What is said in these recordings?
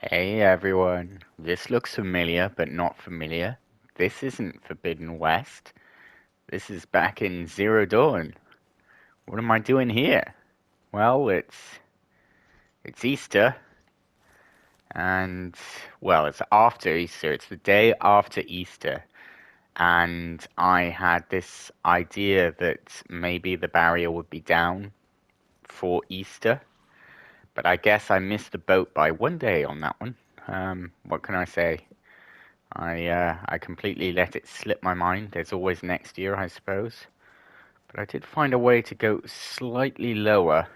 Hey everyone, this looks familiar but not familiar. This isn't Forbidden West. This is back in Zero Dawn. What am I doing here? Well, it's Easter and it's after Easter. It's the day after Easter. And I had this idea that maybe the barrier would be down for Easter, but I guess I missed the boat by one day on that one. What can I say? I completely let it slip my mind. There's always next year, I suppose. But I did find a way to go slightly lower.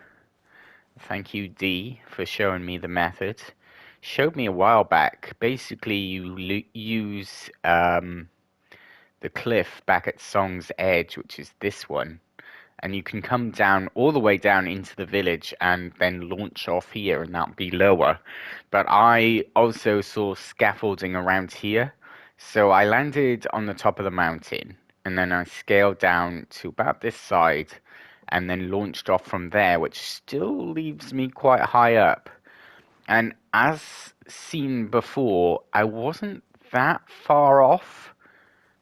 Thank you, D, for showing me the method. Showed me a while back. Basically, you use the cliff back at Song's Edge, which is this one, and you can come down all the way down into the village and then launch off here, and that'll be lower. But I also saw scaffolding around here, so I landed on the top of the mountain, and then I scaled down to about this side, and then launched off from there, which still leaves me quite high up. And as seen before, I wasn't that far off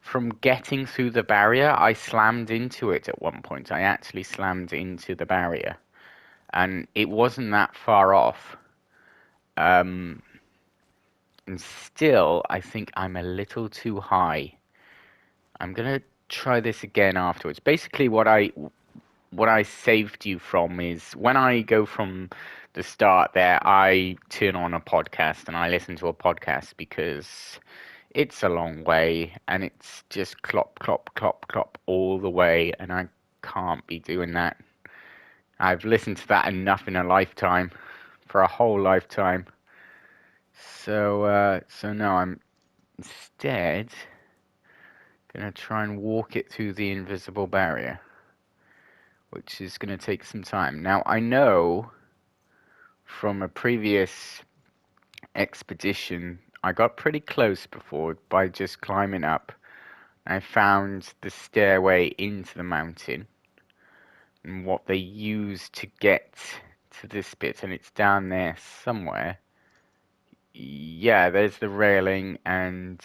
from getting through the barrier. I slammed into it at one point. I actually slammed into the barrier, and it wasn't that far off. Um, and still, I think I'm a little too high. I'm gonna try this again afterwards. Basically, what I saved you from is when I go from the start there, I turn on a podcast and I listen to a podcast because it's a long way and it's just clop, clop, clop, clop all the way, and I can't be doing that. I've listened to that enough in a lifetime, for a whole lifetime. So no, I'm instead gonna try and walk it through the invisible barrier, which is gonna take some time. Now I know from a previous expedition, I got pretty close before by just climbing up. I found the stairway into the mountain and what they use to get to this bit, and it's down there somewhere. Yeah, there's the railing and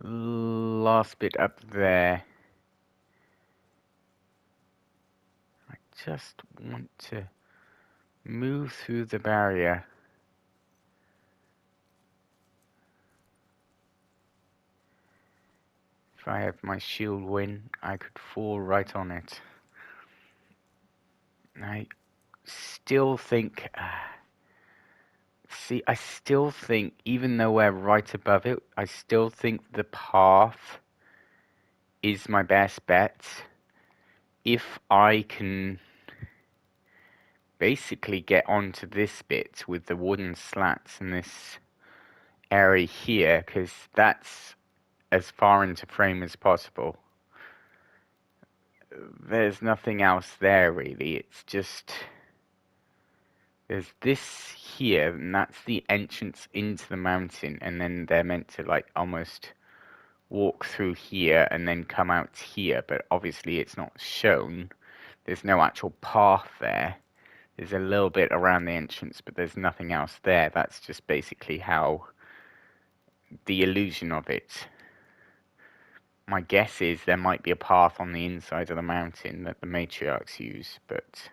last bit up there. I just want to move through the barrier. If I have my shield win, I could fall right on it. I still think... See, I still think, even though we're right above it, I still think the path is my best bet. If I can basically get onto this bit with the wooden slats in this area here, because that's as far into frame as possible. There's nothing else there really, it's just there's this here, and that's the entrance into the mountain, and then they're meant to like almost walk through here and then come out here, but obviously it's not shown. There's no actual path there. There's a little bit around the entrance, but there's nothing else there. That's just basically how the illusion of it. My guess is there might be a path on the inside of the mountain that the matriarchs use, but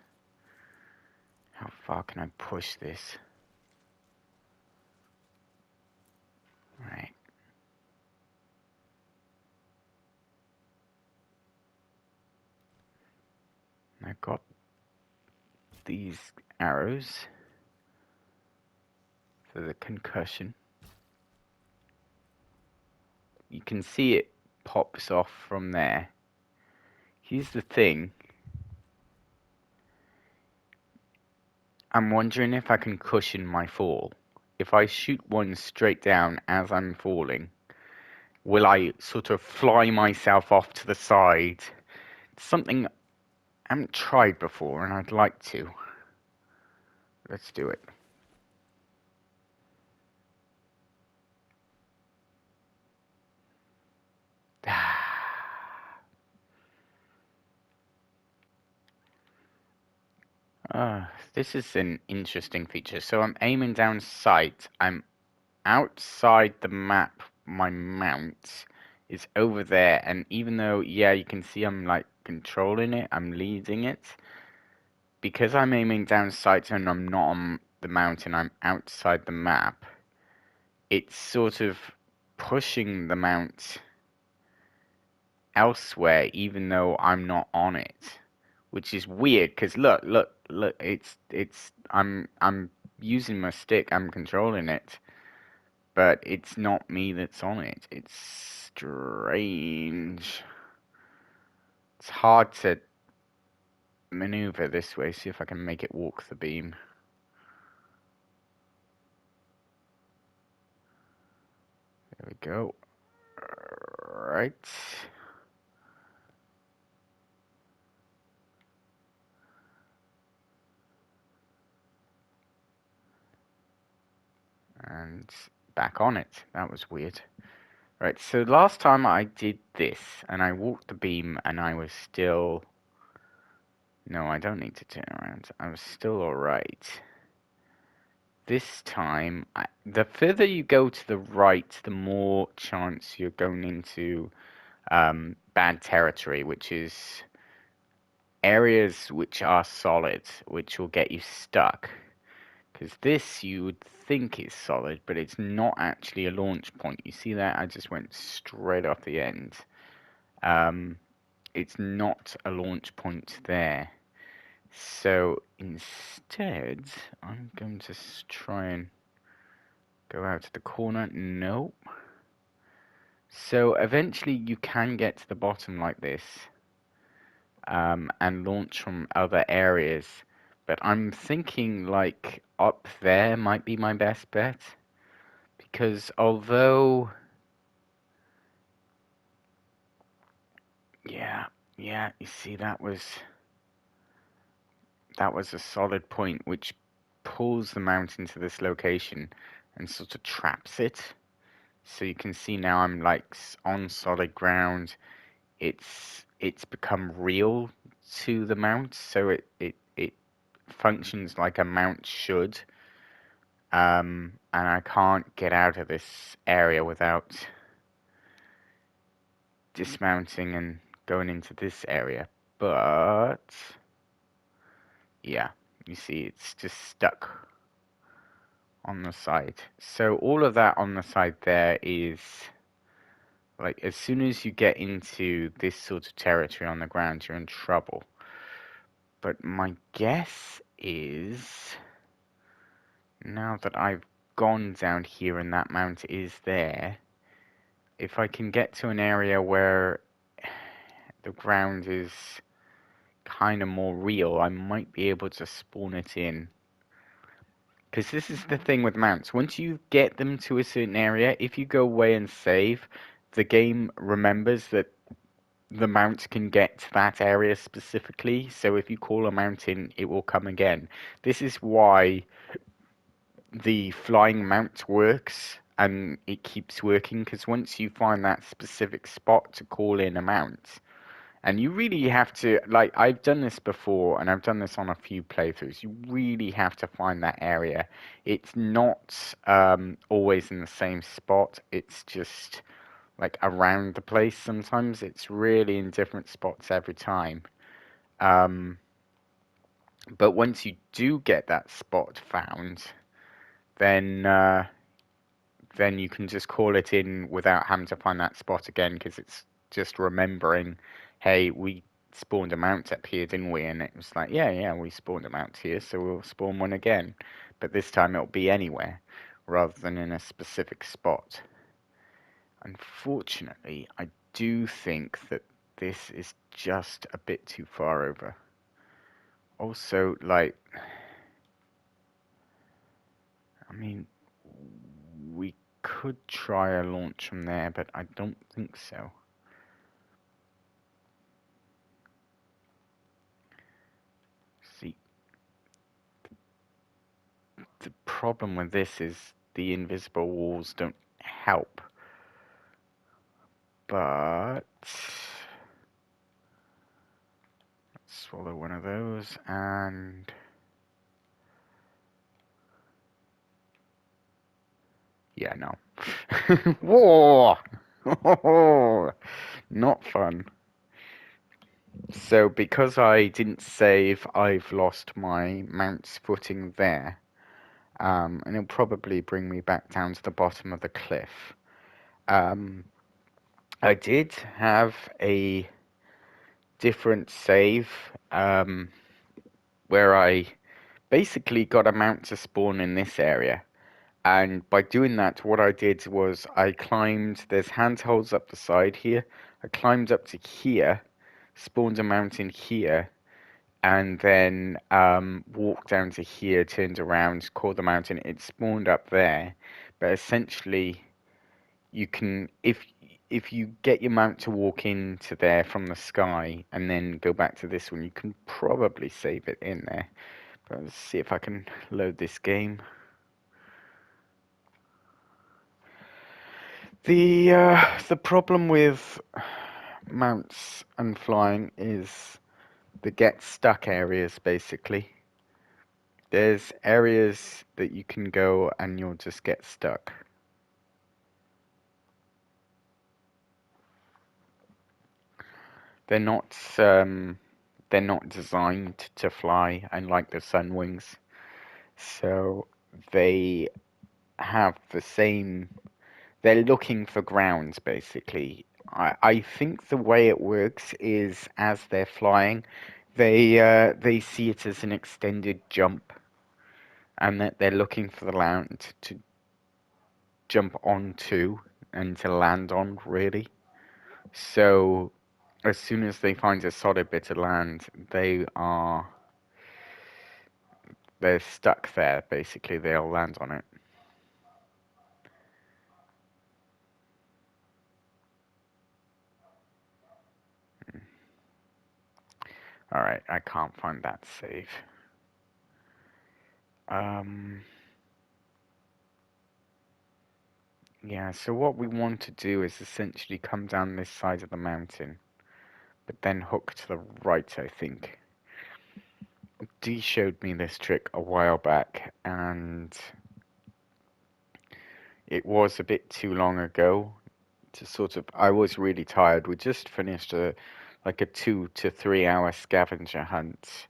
how far can I push this? Right. I've got these arrows for the concussion. You can see it pops off from there. Here's the thing. I'm wondering if I can cushion my fall. If I shoot one straight down as I'm falling, will I sort of fly myself off to the side? It's something I haven't tried before and I'd like to. Let's do it. This is an interesting feature. So I'm aiming down sight. I'm outside the map. My mount is over there, and even though, yeah, you can see I'm like controlling it, I'm leading it. Because I'm aiming down sight and I'm not on the mountain, I'm outside the map. It's sort of pushing the mount elsewhere, even though I'm not on it, which is weird. Because look, I'm using my stick, I'm controlling it, but it's not me that's on it. It's strange. It's hard to maneuver this way. See if I can make it walk the beam. There we go. Right. And back on it. That was weird. Right, so last time I did this, and I walked the beam, and I was still... No, I don't need to turn around. I was still alright. This time, the further you go to the right, the more chance you're going into bad territory, which is areas which are solid, which will get you stuck. Because this you would think is solid, but it's not actually a launch point. You see that? I just went straight off the end. It's not a launch point there. So instead, I'm going to try and go out to the corner. Nope. So eventually you can get to the bottom like this and launch from other areas. But I'm thinking like up there might be my best bet. Because although... Yeah, you see that was a solid point which pulls the mountain to this location and sort of traps it. So you can see now I'm like on solid ground. It's become real to the mount, so it functions like a mount should. And I can't get out of this area without dismounting and going into this area. But yeah, you see it's just stuck on the side. So all of that on the side there is like as soon as you get into this sort of territory on the ground, you're in trouble. But my guess is now that I've gone down here and that mount is there, if I can get to an area where the ground is kind of more real, I might be able to spawn it in. Because this is the thing with mounts. Once you get them to a certain area, if you go away and save, the game remembers that the mount can get to that area specifically. So if you call a mount in, it will come again. This is why the flying mount works and it keeps working. Because once you find that specific spot to call in a mount, and you really have to, like, I've done this before, and I've done this on a few playthroughs. You really have to find that area. It's not always in the same spot. It's just, like, around the place sometimes. It's really in different spots every time. But once you do get that spot found, then you can just call it in without having to find that spot again, because it's just remembering, hey, we spawned a mount up here, didn't we? And it was like, yeah, we spawned a mount here, so we'll spawn one again. But this time it'll be anywhere, rather than in a specific spot. Unfortunately, I do think that this is just a bit too far over. Also, like, I mean, we could try a launch from there, but I don't think so. See, the problem with this is the invisible walls don't help. But let's swallow one of those, and Yeah, no. Whoa! Not fun. So because I didn't save, I've lost my mount's footing there. And it'll probably bring me back down to the bottom of the cliff. Um, I did have a different save, where I basically got a mount to spawn in this area. And by doing that, what I did was I climbed, there's handholds up the side here. I climbed up to here, spawned a mountain here, and then walked down to here, turned around, called the mountain. It spawned up there. But essentially, you can, if you get your mount to walk into there from the sky and then go back to this one, you can probably save it in there. But let's see if I can load this game. The problem with mounts and flying is the get stuck areas, basically. There's areas that you can go and you'll just get stuck. They're not they're not designed to fly, unlike the Sunwings. So they have the same. They're looking for grounds, basically. I think the way it works is as they're flying, they see it as an extended jump, and that they're looking for the land to jump onto and to land on, really. So as soon as they find a solid bit of land, they're stuck there, basically. They'll land on it. Alright, I can't find that save. Yeah, so what we want to do is essentially come down this side of the mountain, but then hook to the right, I think. Dee showed me this trick a while back, and it was a bit too long ago to sort of. I was really tired. We just finished like a 2 to 3 hour scavenger hunt,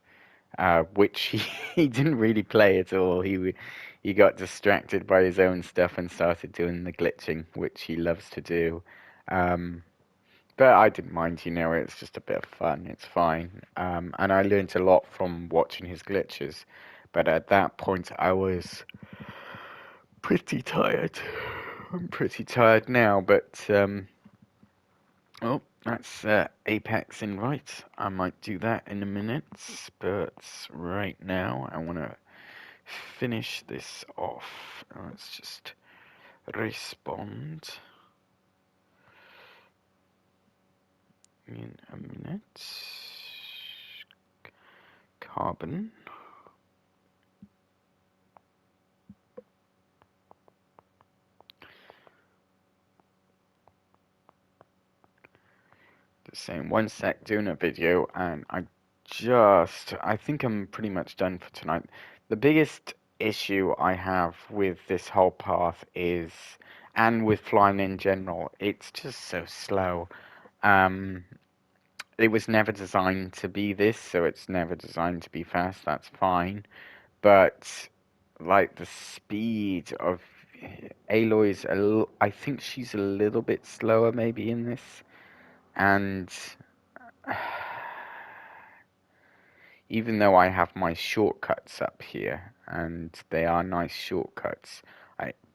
which he didn't really play at all. He got distracted by his own stuff and started doing the glitching, which he loves to do. Um, but I didn't mind, it's just a bit of fun. It's fine. And I learned a lot from watching his glitches. But at that point, I was pretty tired. I'm pretty tired now, but oh, that's Apex invite. I might do that in a minute, but right now I want to finish this off. Let's just respond in a minute. Carbon. The same 1 sec doing a video, and I think I'm pretty much done for tonight. The biggest issue I have with this whole path is, and with flying in general, it's just so slow. Um, it was never designed to be this, so it's never designed to be fast. That's fine, but like the speed of Aloy's, I think she's a little bit slower maybe in this, and even though I have my shortcuts up here, and they are nice shortcuts,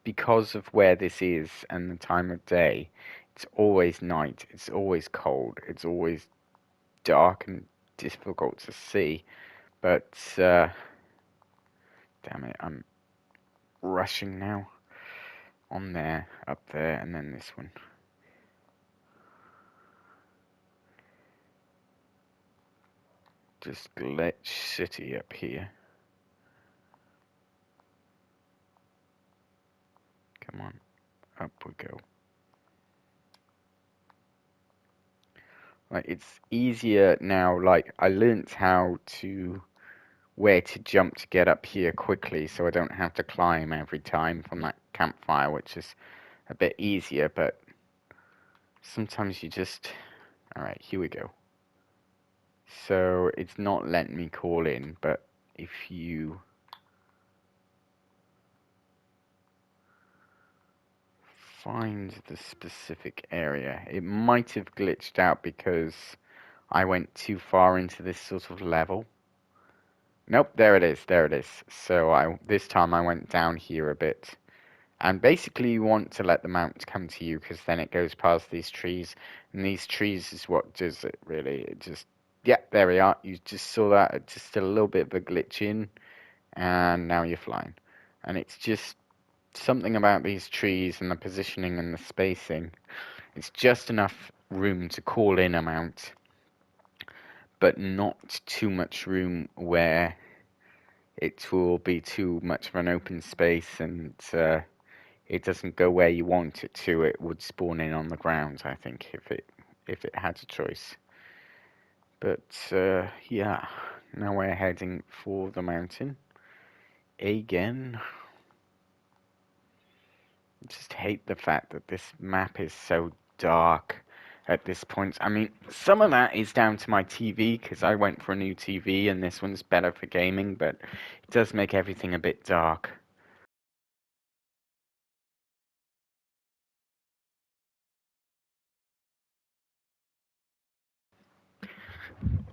because of where this is and the time of day, it's always night, it's always cold, it's always dark and difficult to see. But, damn it, I'm rushing now. On there, up there, and then this one. Just glitch city up here. Come on, up we go. Like, it's easier now, like, I learnt how to where to jump to get up here quickly so I don't have to climb every time from that campfire, which is a bit easier, but sometimes you just... Alright, here we go. So it's not letting me call in, but if you find the specific area, it might have glitched out because I went too far into this sort of level. Nope, there it is, there it is. So this time I went down here a bit. And basically you want to let the mount come to you because then it goes past these trees. And these trees is what does it really. It just, yeah, there we are. You just saw that, just a little bit of a glitch in. And now you're flying. And it's just something about these trees and the positioning and the spacing. It's just enough room to call in a mount, but not too much room where it will be too much of an open space and it doesn't go where you want it to. It would spawn in on the ground, I think, if it had a choice. But yeah, now we're heading for the mountain again. I just hate the fact that this map is so dark at this point. I mean, some of that is down to my TV, because I went for a new TV and this one's better for gaming, but it does make everything a bit dark.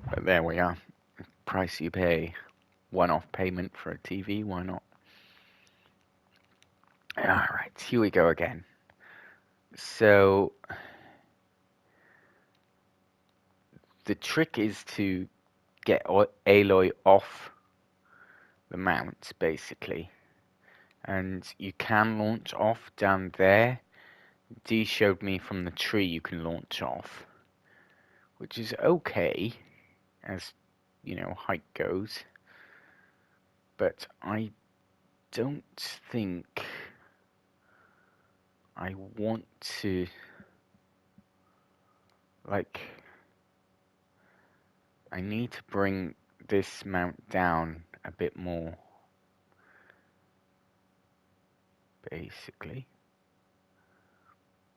But there we are. Price you pay. One-off payment for a TV, why not? Alright, here we go again. So, the trick is to get Aloy off the mount, basically. And you can launch off down there. D showed me from the tree you can launch off, which is okay, as, you know, height goes. But I don't think I want to, like, I need to bring this mount down a bit more, basically.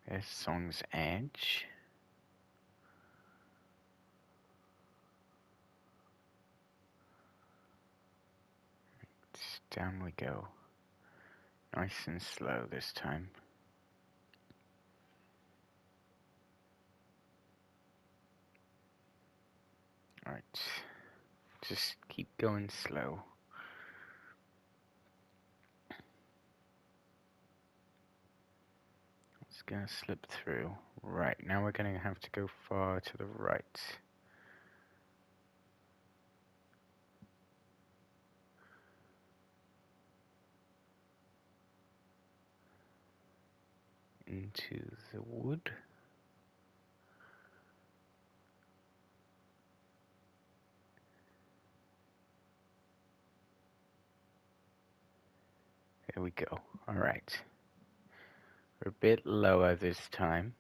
There's Song's Edge. Down we go. Nice and slow this time. Alright. Just keep going slow. It's gonna slip through. Right, now we're gonna have to go far to the right. Into the wood. There we go. Alright. We're a bit lower this time.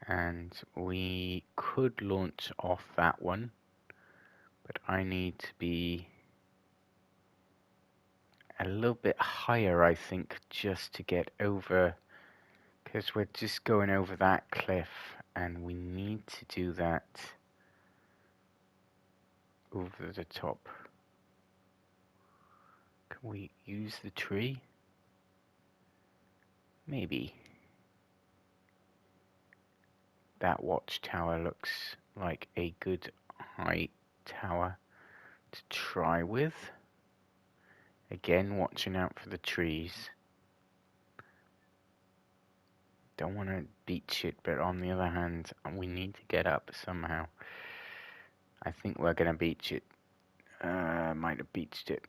And we could launch off that one. But I need to be a little bit higher, I think, just to get over, because we're just going over that cliff and we need to do that over the top. Can we use the tree? Maybe. That watchtower looks like a good height tower to try with. Again, watching out for the trees. Don't want to beach it, but on the other hand, we need to get up somehow. I think we're going to beach it. Might have beached it.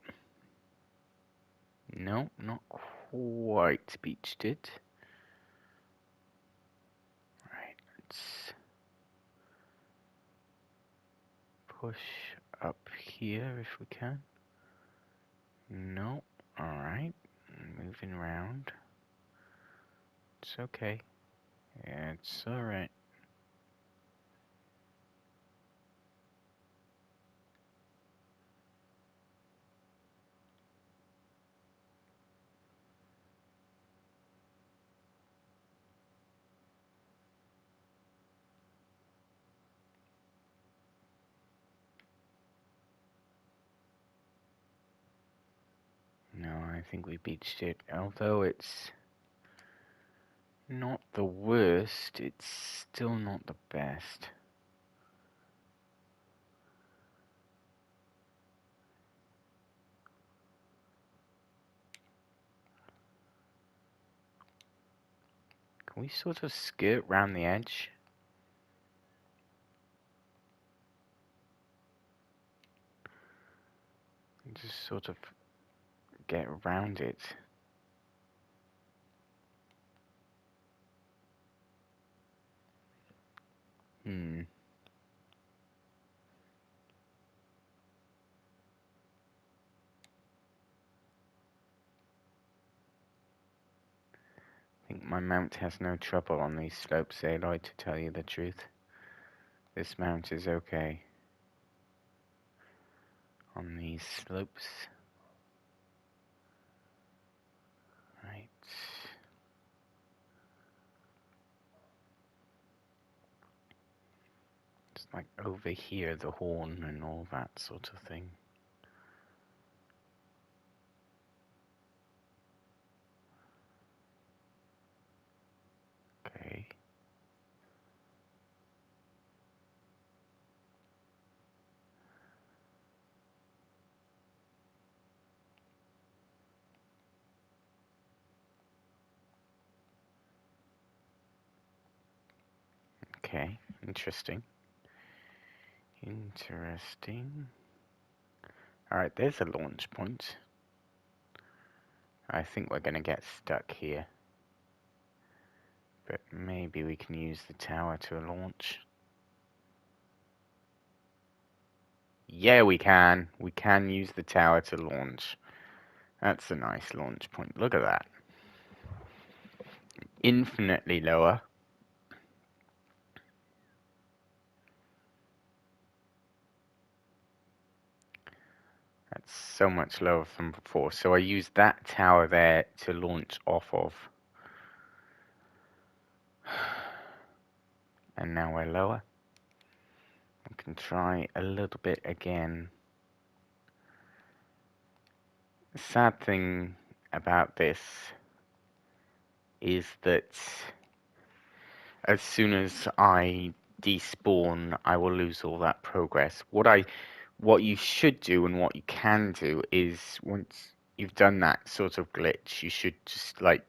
No, not quite beached it. Right, let's push up here if we can. No, alright. Moving around. It's okay. Yeah, it's alright. I think we beached it. Although it's not the worst, it's still not the best. Can we sort of skirt round the edge? Just sort of get around it. Hmm. I think my mount has no trouble on these slopes, Aloy, to tell you the truth. This mount is okay on these slopes. Right. It's like over here, the horn and all that sort of thing. Okay. Okay, interesting. Interesting. Alright, there's a launch point. I think we're gonna get stuck here. But maybe we can use the tower to launch. Yeah, we can. We can use the tower to launch. That's a nice launch point. Look at that. Infinitely lower. That's so much lower than before. So I used that tower there to launch off of. And now we're lower. We can try a little bit again. The sad thing about this is that as soon as I despawn, I will lose all that progress. What you should do and what you can do is once you've done that sort of glitch, you should just like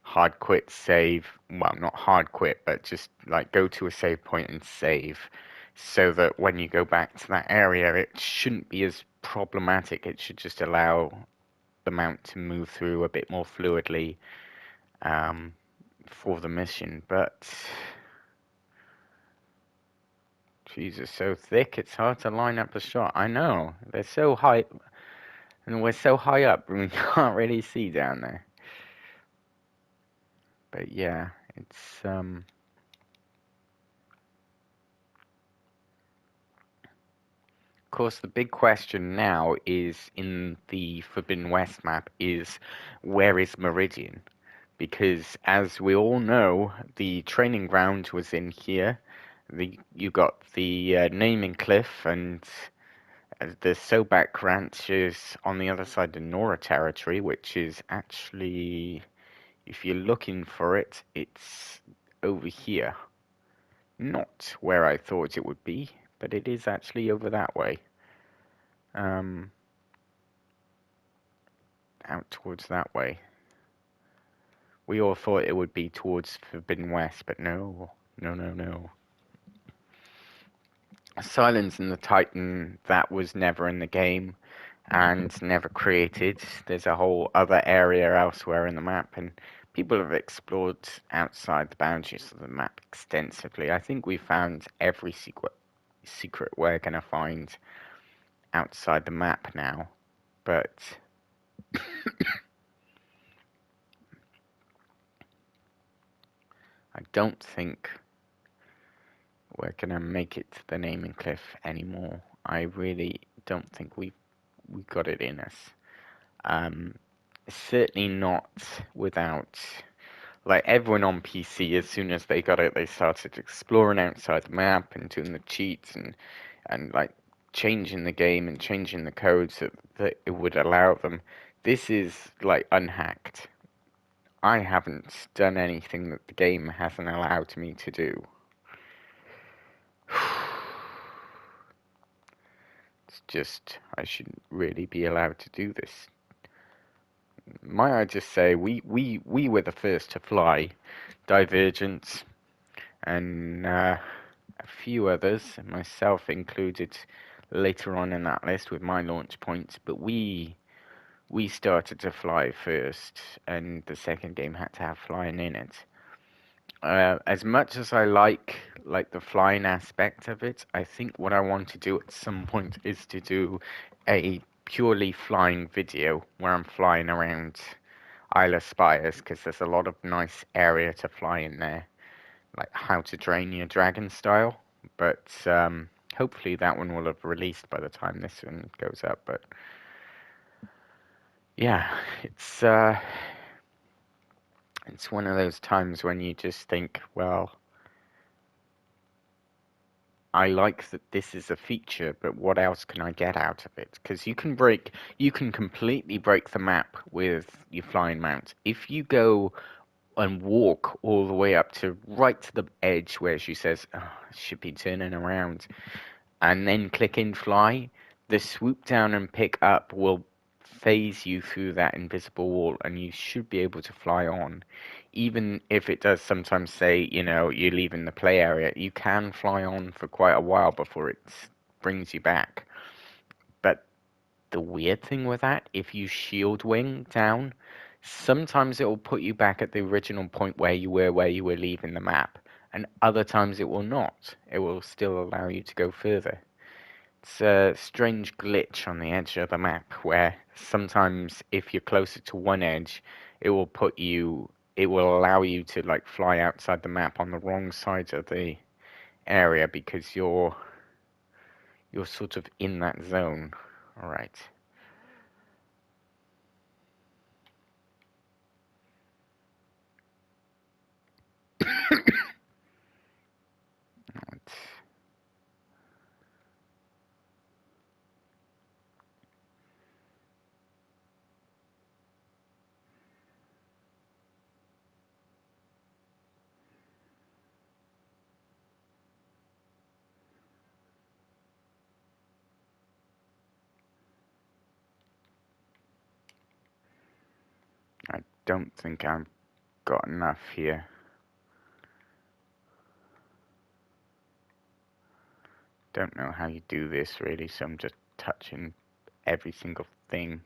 hard quit save. Well, not hard quit, but just like go to a save point and save, so that when you go back to that area, it shouldn't be as problematic. It should just allow the mount to move through a bit more fluidly for the mission. But Jesus, so thick, it's hard to line up a shot. I know, they're so high, and we're so high up, we can't really see down there. But yeah, it's, of course, the big question now is, in the Forbidden West map, is where is Meridian? Because, as we all know, the training ground was in here. You got the naming cliff, and the Sobek Ranch is on the other side of Nora territory, which is actually, if you're looking for it, it's over here. Not where I thought it would be, but it is actually over that way. Out towards that way. We all thought it would be towards Forbidden West, but no. No. Silence and the Titan, that was never in the game and never created. There's a whole other area elsewhere in the map, and people have explored outside the boundaries of the map extensively. I think we found every secret we're going to find outside the map now, but I don't think we're going to make it to the naming cliff anymore. I really don't think we got it in us. Certainly not without, like, everyone on PC, as soon as they got it, they started exploring outside the map and doing the cheats and like changing the game and changing the codes that it would allow them. This is like unhacked. I haven't done anything that the game hasn't allowed me to do. It's just, I shouldn't really be allowed to do this. Might I just say, we were the first to fly Divergence, and a few others, myself included, later on in that list with my launch points, but we started to fly first, and the second game had to have flying in it. As much as I like the flying aspect of it, I think what I want to do at some point is to do a purely flying video where I'm flying around Isle of Spires, because there's a lot of nice area to fly in there, like How to Train Your Dragon style. But hopefully that one will have released by the time this one goes up. But yeah, it's one of those times when you just think, well, I like that this is a feature, but what else can I get out of it? Because you can completely break the map with your flying mount. If you go and walk all the way up to right to the edge where she says, oh, I should be turning around, and then click in fly, the swoop down and pick up will phase you through that invisible wall, and you should be able to fly on. Even if it does sometimes say, you're leaving the play area, you can fly on for quite a while before it brings you back. But the weird thing with that, if you shield wing down, sometimes it will put you back at the original point where you were leaving the map, and other times it will not. It will still allow you to go further. It's a strange glitch on the edge of the map where sometimes if you're closer to one edge, it will allow you to like fly outside the map on the wrong side of the area because you're sort of in that zone. All right. I don't think I've got enough here. Don't know how you do this really, so I'm just touching every single thing.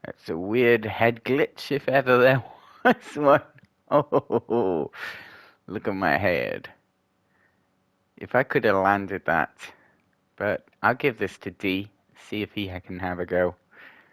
That's a weird head glitch if ever there was one. Oh, look at my head. If I could have landed that. But I'll give this to D, see if he can have a go.